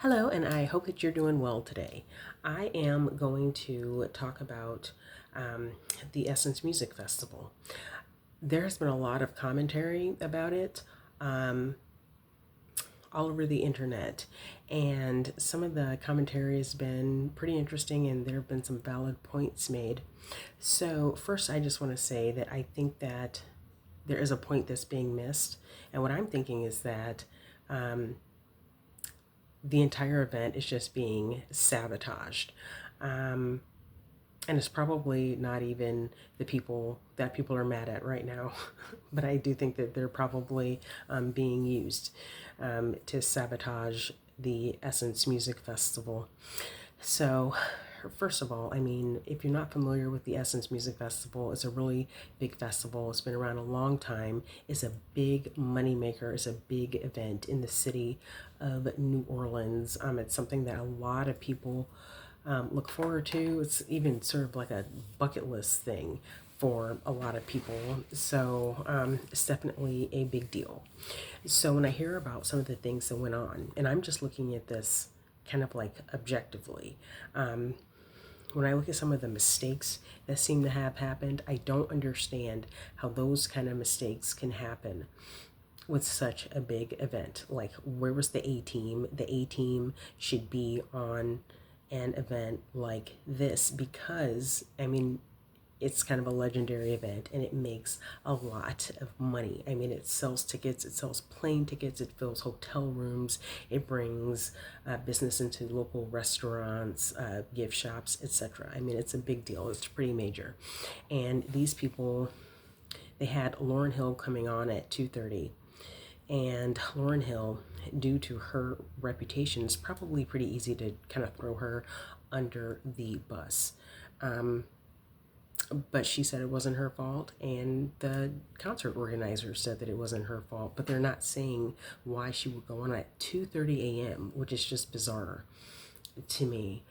Hello, and I hope that you're doing well today. I am going to talk about um, the Essence Music Festival. There has been a lot of commentary about it um, all over the internet, and some of the commentary has been pretty interesting, and there have been some valid points made. So, first, I just want to say that I think that there is a point that's being missed, and what I'm thinking is that. Um, the entire event is just being sabotaged. Um, and it's probably not even the people that people are mad at right now, but I do think that they're probably being used to sabotage the Essence Music Festival. So, first of all, I mean, if you're not familiar with the Essence Music Festival, it's a really big festival. It's been around a long time. It's a big moneymaker. It's a big event in the city of New Orleans. It's something that a lot of people look forward to. It's even sort of like a bucket list thing for a lot of people. So it's definitely a big deal. So when I hear about some of the things that went on, and I'm just looking at this kind of like objectively, when I look at some of the mistakes that seem to have happened, I don't understand how those kind of mistakes can happen with such a big event. Like, where was the A team? The A team should be on an event like this because, I mean, it's kind of a legendary event and it makes a lot of money. I mean, it sells tickets, it sells plane tickets, it fills hotel rooms, it brings business into local restaurants, gift shops, etc. I mean, it's a big deal, it's pretty major. And these people, they had Lauren Hill coming on at 2:30, and Lauren Hill, due to her reputation, is probably pretty easy to kind of throw her under the bus. Um, but she said it wasn't her fault, and the concert organizer said that it wasn't her fault, but they're not saying why she would go on at 2:30 a.m., which is just bizarre to me,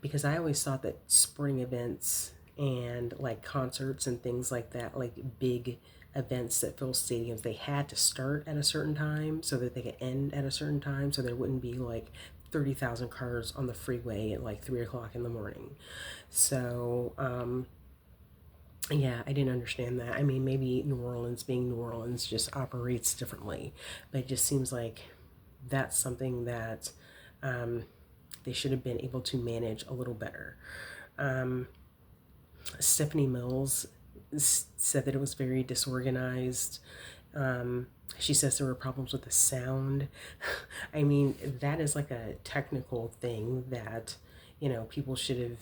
because I always thought that sporting events and like concerts and things like that, like big events that fill stadiums, they had to start at a certain time so that they could end at a certain time, so there wouldn't be like 30,000 cars on the freeway at like 3 o'clock in the morning. So yeah, I didn't understand that. I mean, maybe New Orleans, being New Orleans, just operates differently, but it just seems like that's something that um, they should have been able to manage a little better. Um, Stephanie Mills said that it was very disorganized. She says there were problems with the sound. I mean, that is like a technical thing that, people should have,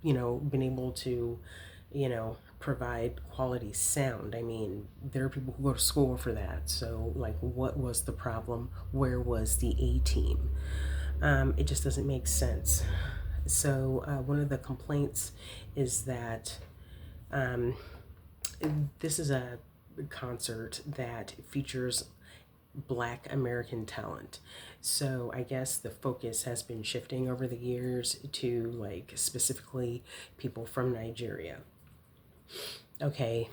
been able to, provide quality sound. I mean, there are people who go to school for that. So, like, what was the problem? Where was the A team? It just doesn't make sense. So, one of the complaints is that um, this is a concert that features Black American talent. So I guess the focus has been shifting over the years to like specifically people from Nigeria. Okay,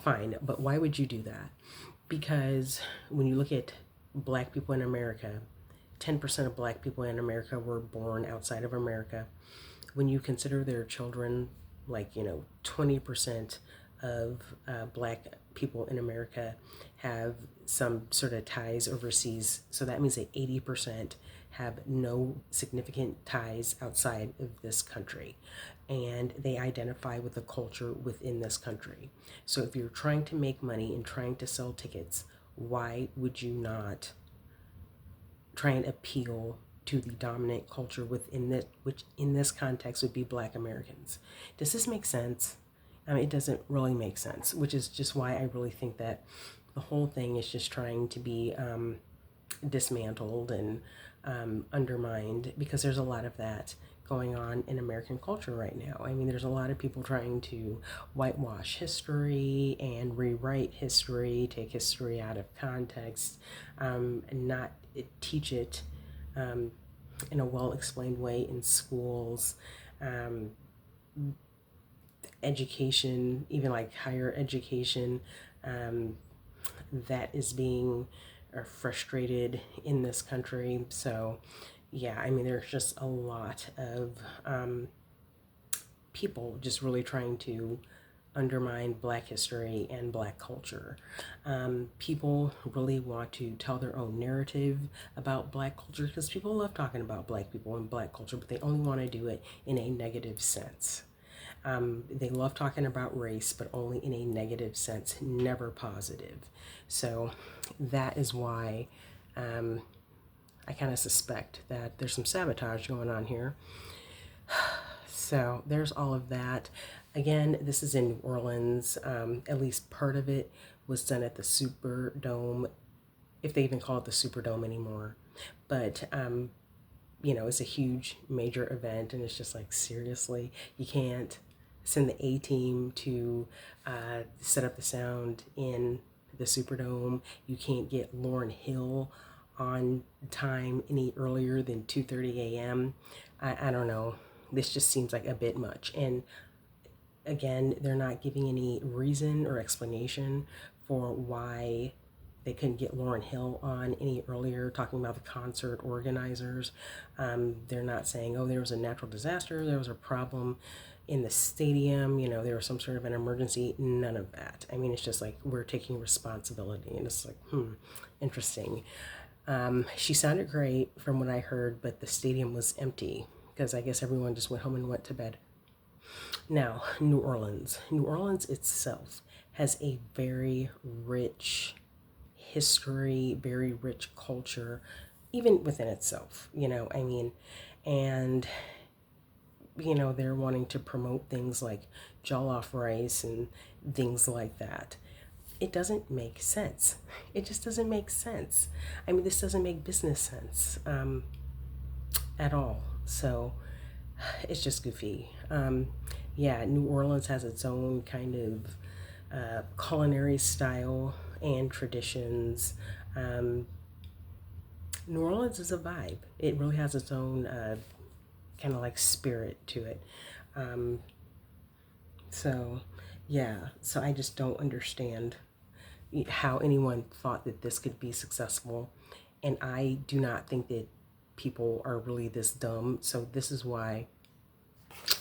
fine, but why would you do that? Because when you look at Black people in America, 10% of Black people in America were born outside of America. When you consider their children, like, 20% of Black people in America have some sort of ties overseas. So that means that 80% have no significant ties outside of this country. And they identify with the culture within this country. So if you're trying to make money and trying to sell tickets, why would you not try and appeal to the dominant culture within this, which in this context would be Black Americans? Does this make sense? I mean, it doesn't really make sense, which is just why I really think that the whole thing is just trying to be dismantled and undermined, because there's a lot of that going on in American culture right now. I mean, there's a lot of people trying to whitewash history and rewrite history, take history out of context, and not teach it um, in a well explained way in schools. Um, Education, even like higher education, that is being are frustrated in this country. So, yeah, I mean, there's just a lot of people just really trying to undermine Black history and Black culture. People really want to tell their own narrative about Black culture because people love talking about Black people and Black culture, but they only want to do it in a negative sense. They love talking about race, but only in a negative sense, never positive. So that is why I kind of suspect that there's some sabotage going on here. So there's all of that. Again, this is in New Orleans. At least part of it was done at the Superdome, if they even call it the Superdome anymore. But it's a huge major event, and it's just like, seriously, you can't send the A team to set up the sound in the Superdome. You can't get Lauryn Hill on time any earlier than 2:30 a.m. I don't know. This just seems like a bit much. And again, they're not giving any reason or explanation for why they couldn't get Lauryn Hill on any earlier, talking about the concert organizers. They're not saying, oh, there was a natural disaster, there was a problem in the stadium, there was some sort of an emergency. None of that. I mean, it's just like, we're taking responsibility. And it's like, interesting. She sounded great from what I heard, but the stadium was empty because I guess everyone just went home and went to bed. Now, New Orleans. New Orleans itself has a very rich history, very rich culture, even within itself, I mean, and, they're wanting to promote things like jollof rice and things like that. It doesn't make sense. It just doesn't make sense. I mean, this doesn't make business sense at all. So it's just goofy. Yeah, New Orleans has its own kind of culinary style and traditions. New Orleans is a vibe. It really has its own kind of like spirit to it. Um, so, yeah, so I just don't understand how anyone thought that this could be successful. And I do not think that people are really this dumb. So this is why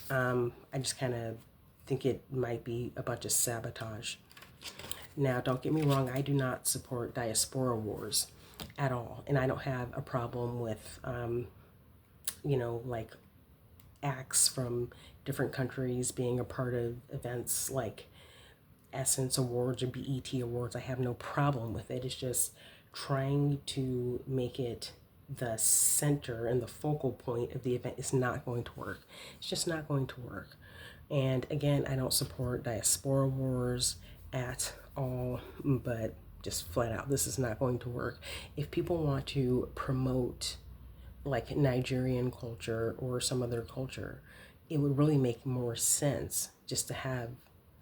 I just kind of think it might be a bunch of sabotage. Now, don't get me wrong, I do not support diaspora wars at all. And I don't have a problem with, like acts from different countries being a part of events like Essence Awards or BET Awards. I have no problem with it. It's just trying to make it the center and the focal point of the event is not going to work. It's just not going to work. And again, I don't support diaspora wars at all, but just flat out, this is not going to work. If people want to promote like Nigerian culture or some other culture, it would really make more sense just to have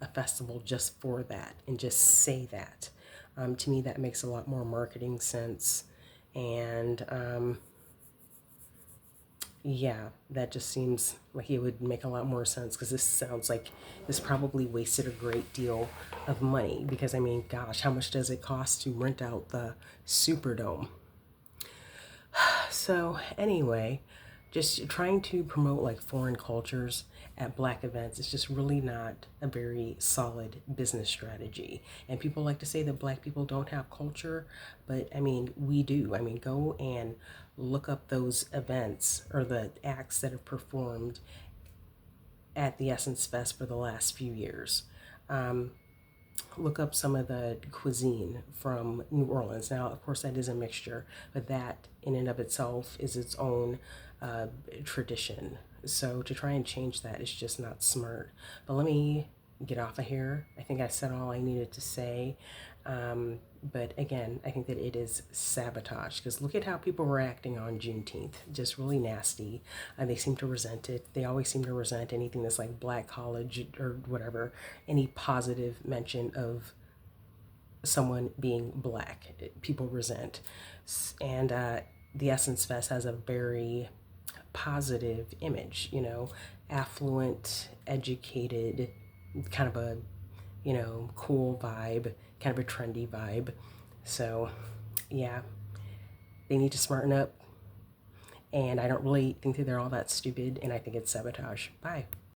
a festival just for that and just say that. To me, that makes a lot more marketing sense. And yeah, that just seems like it would make a lot more sense because this sounds like this probably wasted a great deal of money because, I mean, gosh, how much does it cost to rent out the Superdome? So anyway, just trying to promote like foreign cultures at Black events is just really not a very solid business strategy. And people like to say that Black people don't have culture, but I mean, we do. I mean, go and look up those events or the acts that have performed at the Essence Fest for the last few years. Look up some of the cuisine from New Orleans. Now, of course, that is a mixture, but that in and of itself is its own tradition. So to try and change that is just not smart. But let me get off of here. I think I said all I needed to say. But again, I think that it is sabotage because look at how people were acting on Juneteenth. Just really nasty. They seem to resent it. They always seem to resent anything that's like Black college or whatever, any positive mention of someone being Black. People resent. And the Essence Fest has a very positive image, affluent, educated, kind of a, cool vibe, kind of a trendy vibe. So Yeah, they need to smarten up. And I don't really think that they're all that stupid, and I think it's sabotage. Bye.